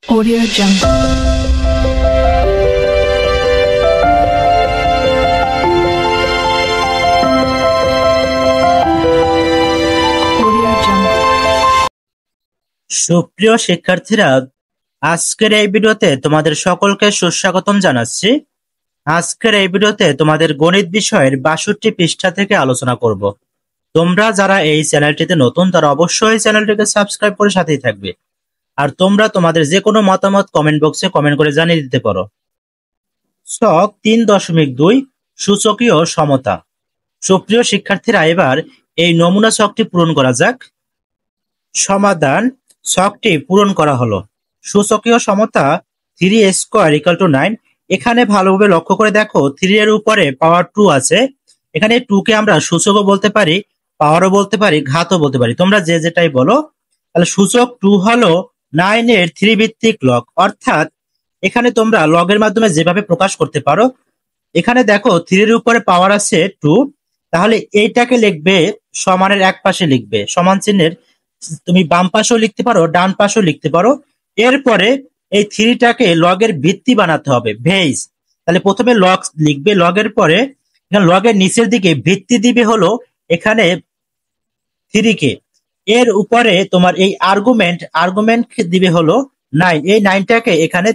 Audio Jungle. Audio Jungle. সুপ্রিয় শিক্ষার্থীরা, আজকের এই ভিডিওতে তোমাদের সকলকে সুস্বাগতম জানাচ্ছি। আজকের এই ভিডিওতে তোমাদের গণিত বিষয়ের 62 পৃষ্ঠা থেকে আলোচনা করব। তোমরা যারা এই চ্যানেলটিতে নতুন তারা অবশ্যই চ্যানেলটিকে সাবস্ক্রাইব করে সাথেই থাকবে। আর তোমরা তোমাদের যে কোনো মতামত কমেন্ট বক্সে কমেন্ট করে জানিয়ে দিতে পারো। ছক 3.2 সূচকীয় সমতা। সুপ্রিয় শিক্ষার্থীরা, এবার এই নমুনা ছকটি পূরণ করা যাক। সমাধান: ছকটি পূরণ করা হলো। সূচকীয় সমতা 3a² = 9। এখানে ভালোভাবে লক্ষ্য করে দেখো, 3 এর উপরে পাওয়ার 2 আছে। এখানে 2 কে আমরা সূচকও বলতে পারি, পাওয়ারও বলতে পারি, ঘাতও বলতে পারি, তোমরা যে যেটাই বলো। তাহলে সূচক 2 হলো 9 এর 3 ভিত্তিক লগ, অর্থাৎ এখানে তোমরা লগের মাধ্যমে যেভাবে প্রকাশ করতে পারো। এখানে দেখো 3 এর উপরে পাওয়ার আছে 2, তাহলে এইটাকে লিখবে সমানের এক পাশে লিখবে, সমান চিহ্নের তুমি বাম পাশেও লিখতে পারো, ডান পাশেও লিখতে পারো। এরপরে এই 3টাকে লগের ভিত্তি বানাতে হবে, বেস। তাহলে প্রথমে লগ লিখবে, লগের পরে এখানে লগের নিচের দিকে ভিত্তি দিবে হলো এখানে 3 কে। এর উপরে তোমার এই আর্গুমেন্ট দিবে হলো 9। এই 9টাকে এখানে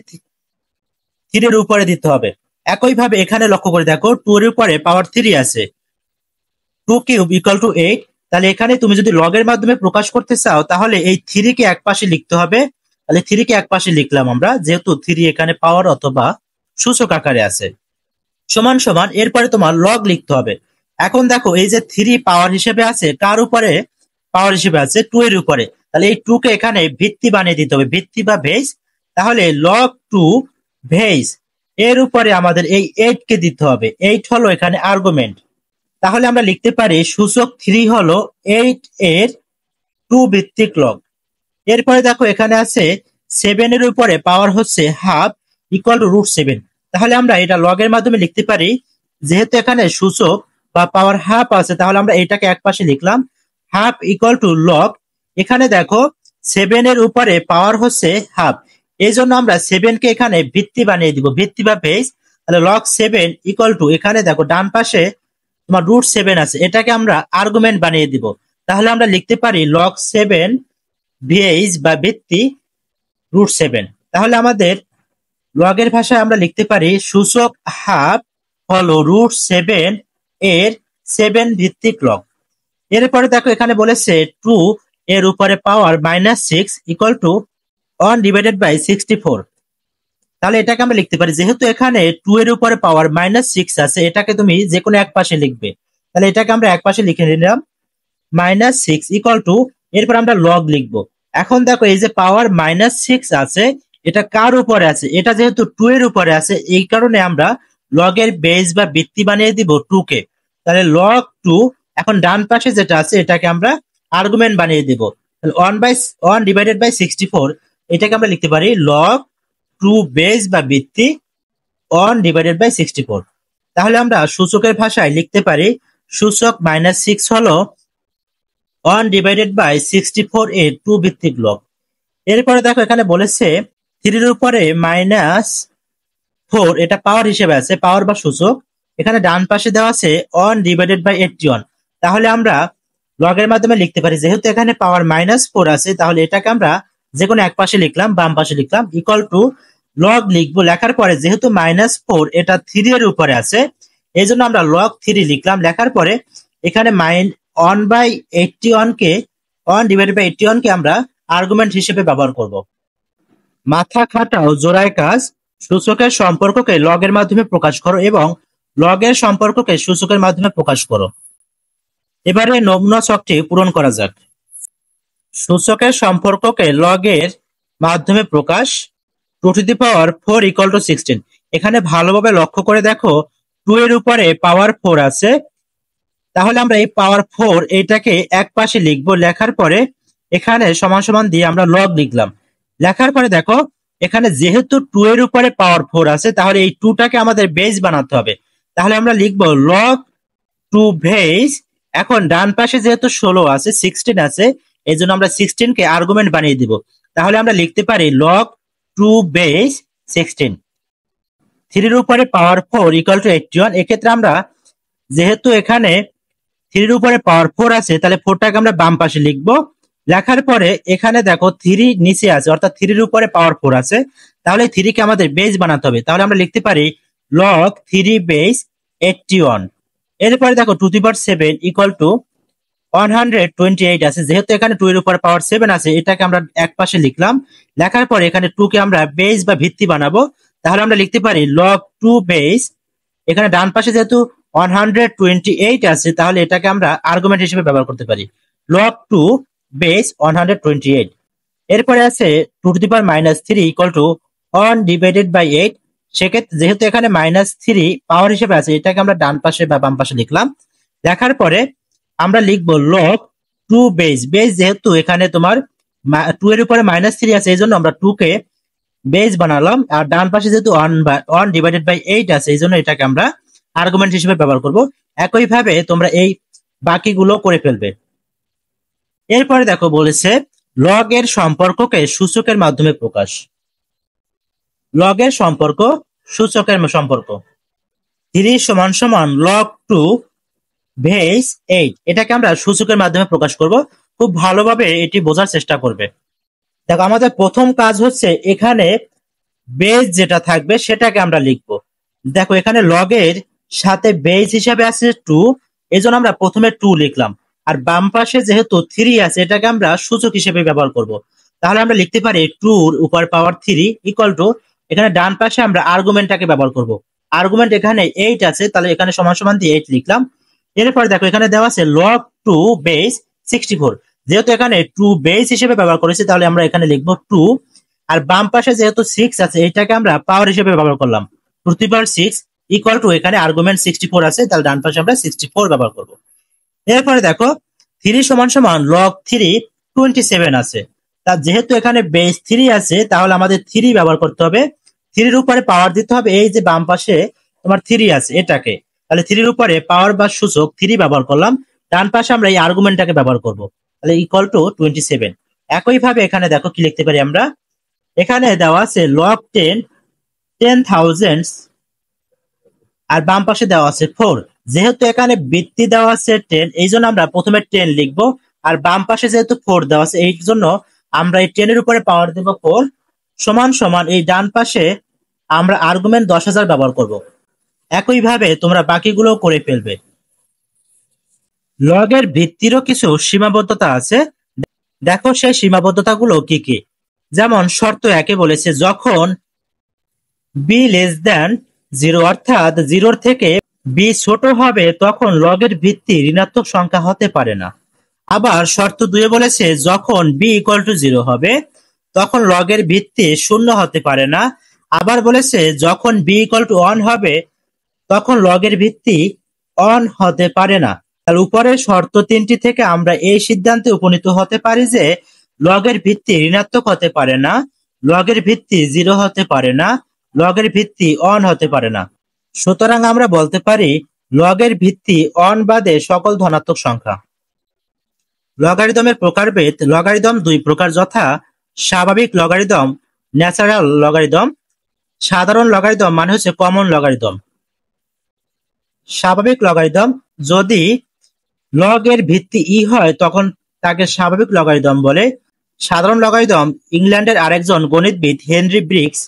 3 এর উপরে দিতে হবে। একইভাবে এখানে লক্ষ্য করে দেখো, 2 এর উপরে পাওয়ার 3 আছে, 2³ = 8। তাহলে এখানে তুমি যদি লগের মাধ্যমে প্রকাশ করতে চাও তাহলে এই 3 কে একপাশে লিখতে হবে। তাহলে 3 কে একপাশে লিখলাম আমরা, যেহেতু 3 এখানে পাওয়ার অথবা সূচক আকারে আছে। সমান সমান এরপরে তোমার লগ লিখতে হবে। এখন দেখো এই যে 3 পাওয়ার হিসেবে আছে, কার উপরে পাওয়ার হিসেবে আছে? 2 এর উপরে। তাহলে এই 2 কে এখানে ভিত্তি বানিয়ে দিতে হবে, ভিত্তি বা বেস। তাহলে log 2 বেস এর উপরে আমাদের এই 8 কে দিতে হবে। 8 হলো এখানে আর্গুমেন্ট। তাহলে আমরা লিখতে পারি সূচক 3 হলো 8 এর 2 ভিত্তিক লগ। এরপরে দেখো এখানে আছে 7 এর উপরে পাওয়ার হচ্ছে হাফ = √7। তাহলে আমরা এটা লগের মাধ্যমে লিখতে পারি, যেহেতু এখানে সূচক বা পাওয়ার হাফ আছে, তাহলে আমরা এটাকে একপাশে লিখলাম, হাফ = লগ। এখানে দেখো 7 এর উপরে পাওয়ার হচ্ছে হাফ, এই জন্য আমরা 7 কে এখানে ভিত্তি বানিয়ে দিব, ভিত্তি বা বেস। তাহলে log 7 = এখানে দেখো ডান পাশে তোমার √7 আছে, এটাকে আমরা আর্গুমেন্ট বানিয়ে দিব। তাহলে আমরা লিখতে পারি log 7 বেস বা ভিত্তি √7। তাহলে আমাদের লগের ভাষায় আমরা লিখতে পারি সূচক হাফ হলো √7 এর 7 ভিত্তিক লগ। এরপরে দেখো এখানে বলেছে 2 এর উপরে পাওয়ার -6 = 1/64। তাহলে এটাকে আমরা লিখতে পারি, যেহেতু এখানে 2 এর উপরে পাওয়ার -6 আছে, এটাকে তুমি যে কোনো এক পাশে লিখবে। তাহলে এটাকে আমরা এক পাশে লিখে নিলাম, -6 = এরপর আমরা লগ লিখবো। এখন দেখো এই যে পাওয়ার -6 আছে, এটা কার উপরে আছে? এটা যেহেতু 2 এর উপরে আছে, এই কারণে আমরা লগের বেস বা ভিত্তি বানিয়ে দিব 2 কে। তাহলে log 2, এখন ডান পাশে যেটা আছে এটাকে আমরা আর্গুমেন্ট বানিয়ে দিব। তাহলে 1/64, এটাকে আমরা লিখতে পারি log 2 বেস বা ভিত্তি 1/64। তাহলে আমরা সূচকের ভাষায় লিখতে পারি সূচক -6 হলো 1/64 এর 2 ভিত্তিক লগ। এরপরে দেখো এখানে বলেছে 3 এর উপরে -4, এটা পাওয়ার হিসেবে আছে, পাওয়ার বা সূচক। এখানে ডান পাশে দেওয়া আছে 1/81। তাহলে আমরা লগের মাধ্যমে লিখতে পারি, যেহেতু এখানে পাওয়ার -4 আছে, তাহলে এটাকে আমরা যে কোনো এক পাশে লিখলাম, বাম পাশে লিখলাম, লগ লিখবো। লেখার পরে যেহেতু -4 এটা 3 এর উপরে আছে, এই জন্য আমরা log 3 লিখলাম। লেখার পরে এখানে 1/81 কে আমরা আর্গুমেন্ট হিসেবে ব্যবহার করব। মাথা খাটাও, জোড়ায় কাজ। সূচকের সম্পর্ককে লগের মাধ্যমে প্রকাশ করো এবং লগের সম্পর্ককে সূচকের মাধ্যমে প্রকাশ করো। এবারে নমুনা ছকটি পূরণ করা যাক। সূচকের সম্পর্ককে লগের মাধ্যমে প্রকাশ। 2⁴ = 16। এখানে ভালোভাবে লক্ষ্য করে দেখো 2 এর উপরে পাওয়ার 4 আছে, তাহলে আমরা এই পাওয়ার 4 এটাকে এক পাশে লিখবো। লেখার পরে এখানে সমান সমান দিয়ে আমরা লগ লিখলাম। লেখার পরে দেখো এখানে যেহেতু 2 এর উপরে পাওয়ার 4 আছে, তাহলে এই 2টাকে আমাদের বেস বানাতে হবে। তাহলে আমরা লিখবো log 2 বেস। এখন ডান পাশে যেহেতু 16 আছে, 16 আছে, এই জন্য আমরা 16 কে আর্গুমেন্ট বানিয়ে দিব। তাহলে আমরা লিখতে পারি log 2 বেস 16। 3 এর উপরে পাওয়ার 4 ইকুয়াল টু 81। এক্ষেত্রে আমরা যেহেতু এখানে 3 এর উপরে পাওয়ার 4 আছে, তাহলে 4টাকে আমরা বাম পাশে লিখবো। লেখার পরে এখানে দেখো 3 নিচে আছে, অর্থাৎ 3 এর উপরে পাওয়ার 4 আছে, তাহলে 3 কে আমাদের বেস বানাতে হবে। তাহলে আমরা লিখতে পারি log 3 বেস 81। এরপরে দেখো 2^7 ইকুয়াল টু 128 আছে, যেহেতু এখানে 2 এর উপরে পাওয়ার 7 আছে, এটাকে আমরা এক পাশে লিখলাম। লেখার পরে এখানে 2 কে আমরা বেস বা ভিত্তি বানাবো। তাহলে আমরা লিখতে পারি log 2 বেস, এখানে ডান পাশে যেহেতু 128 আছে, তাহলে এটাকে আমরা আর্গুমেন্ট হিসেবে ব্যবহার করতে পারি log 2 বেস 128। এরপরে আছে 2^-3 ইকুয়াল টু 1 ডিভাইডেড বাই 8। সেক্ষেত্রে যেহেতু এখানে -3 পাওয়ার হিসেবে আছে, এটাকে আমরা ডান পাশে বা বাম পাশে লিখলাম। লেখার পরে আমরা লিখবো log 2 বেস, বেস যেহেতু এখানে তোমার 2 এর উপরে -3 আছে, এই জন্য আমরা 2 কে বেস বানালাম। আর ডান পাশে যেহেতু 1 ডিভাইডেড বাই 8 আছে, এই জন্য এটাকে আমরা আর্গুমেন্ট হিসেবে ব্যবহার করব। একইভাবে তোমরা এই বাকিগুলো করে ফেলবে। এরপরে দেখো বলেছে লগ এর সম্পর্ককে সূচকের মাধ্যমে প্রকাশ। লগ এর সম্পর্ক সূচকের সম্পর্ক 3 = log 2 বেস 8, এটাকে আমরা সূচকের মাধ্যমে প্রকাশ করব। খুব ভালোভাবে এটি বোঝার চেষ্টা করবে। দেখো আমাদের প্রথম কাজ হচ্ছে এখানে বেস যেটা থাকবে সেটাকে আমরা লিখব। দেখো এখানে লগ এর সাথে বেস হিসাবে আছে 2, এজন্য আমরা প্রথমে 2 লিখলাম। আর বাম পাশে যেহেতু 3 আছে, এটাকে আমরা সূচক হিসেবে ব্যবহার করব। তাহলে আমরা লিখতে পারি 2 এর উপর পাওয়ার 3 ইকুয়াল টু, এখানে ডান পাশে আমরা আর্গুমেন্টটাকে ব্যবহার করব। আর্গুমেন্ট এখানে 8 আছে, তাহলে এখানে সমান দিয়ে 8 লিখলাম। এরপর দেখো এখানে দেওয়া আছে log 2 বেস 64। যেহেতু এখানে 2 বেস হিসেবে ব্যবহার করেছি, তাহলে আমরা এখানে লিখবো 2। আর বাম পাশে যেহেতু 6 আছে, এটাকে আমরা পাওয়ার হিসেবে ব্যবহার করলাম 2^6 ইকুয়াল টু, এখানে আর্গুমেন্ট 64 আছে, তাহলে ডান পাশে আমরা 64 ব্যবহার করব। এরপরে দেখো 3 = log 3 27 আছে। তা যেহেতু এখানে বেস 3 আছে, তাহলে আমাদের 3 ব্যবহার করতে হবে। 3 এর উপরে পাওয়ার দিতে হবে, এই যে বাম পাশে তোমার 3 আছে এটাকে, তাহলে 3 এর উপরে পাওয়ার বা সূচক 3 ব্যবহার করলাম। ডান পাশে আমরা এই আর্গুমেন্টটাকে ব্যবহার করব, তাহলে ইকুয়াল টু 27। একইভাবে এখানে দেখো কি লিখতে পারি আমরা, এখানে দেওয়া আছে log 10,000 আর বাম পাশে দেওয়া আছে 4। যেহেতু এখানে বৃত্তি দেওয়া আছে 10, এই জন্য আমরা প্রথমে 10 লিখবো। আর বাম পাশে যেহেতু 4 দেওয়া আছে, এই জন্য আমরা এই 10 এর উপরে পাওয়ার দেব 4 = এই ডান পাশে আমরা আর্গুমেন্ট 10,000 ব্যবহার করব। একইভাবে তোমরা বাকিগুলো করে ফেলবে। লগের ভিত্তিরও কিছু সীমাবদ্ধতা আছে, দেখো সেই সীমাবদ্ধতাগুলো কি কি। যেমন শর্ত 1-এ বলেছে যখন b<0, অর্থাৎ 0 থেকে b ছোট হবে, তখন লগের ভিত্তি ঋণাত্মক সংখ্যা হতে পারে না। আবার শর্ত 2-এ বলেছে যখন b = 0 হবে, তখন লগের ভিত্তি 0 হতে পারে না। আবার বলেছে যখন b = 1 হবে, তখন লগের ভিত্তি 1 হতে পারে না। তাহলে উপরের শর্ত 3টি থেকে আমরা এই সিদ্ধান্তে উপনীত হতে পারি যে লগের ভিত্তি ঋণাত্মক হতে পারে না, লগের ভিত্তি 0 হতে পারে না, লগের ভিত্তি 1 হতে পারে না। সুতরাং আমরা বলতে পারি লগের ভিত্তি 1 বাদে সকল ধনাত্মক সংখ্যা। লগারিদমের প্রকারভেদ। লগারিদম 2 প্রকার, যথা স্বাভাবিক লগারিদম, ন্যাচারাল লগারিদম। সাধারণ লগারিদম মানে হচ্ছে কমন লগারিদম। স্বাভাবিক লগারিদম, যদি লগের ভিত্তি ই হয় তখন তাকে স্বাভাবিক লগারিদম বলে। সাধারণ লগারিদম, ইংল্যান্ডের আরেকজন গণিতবিদ হেনরি ব্রিক্স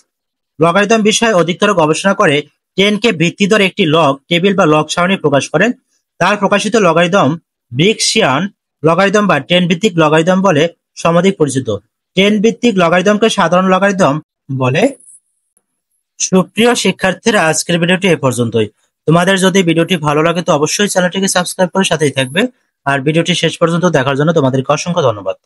লগারিদম বিষয়ে অধিকতর গবেষণা করে 10কে ভিত্তি ধরে একটি লগ টেবিল বা লগ সারণী প্রকাশ করেন। তার প্রকাশিত লগারিদম ব্রিক্সিয়ান লগারিদম বা 10 ভিত্তিক লগারিদম বলে সমধিক পরিচিত। 10 ভিত্তিক লগারিদমকে সাধারণ লগারিদম বলে। সুপ্রিয় শিক্ষার্থীরা, আজকের ভিডিওটি এ পর্যন্তই। তোমাদের যদি ভিডিওটি ভালো লাগে তো অবশ্যই চ্যানেলটিকে সাবস্ক্রাইব করে সাথেই থাকবে। আর ভিডিওটি শেষ পর্যন্ত দেখার জন্য তোমাদেরকে অসংখ্য ধন্যবাদ।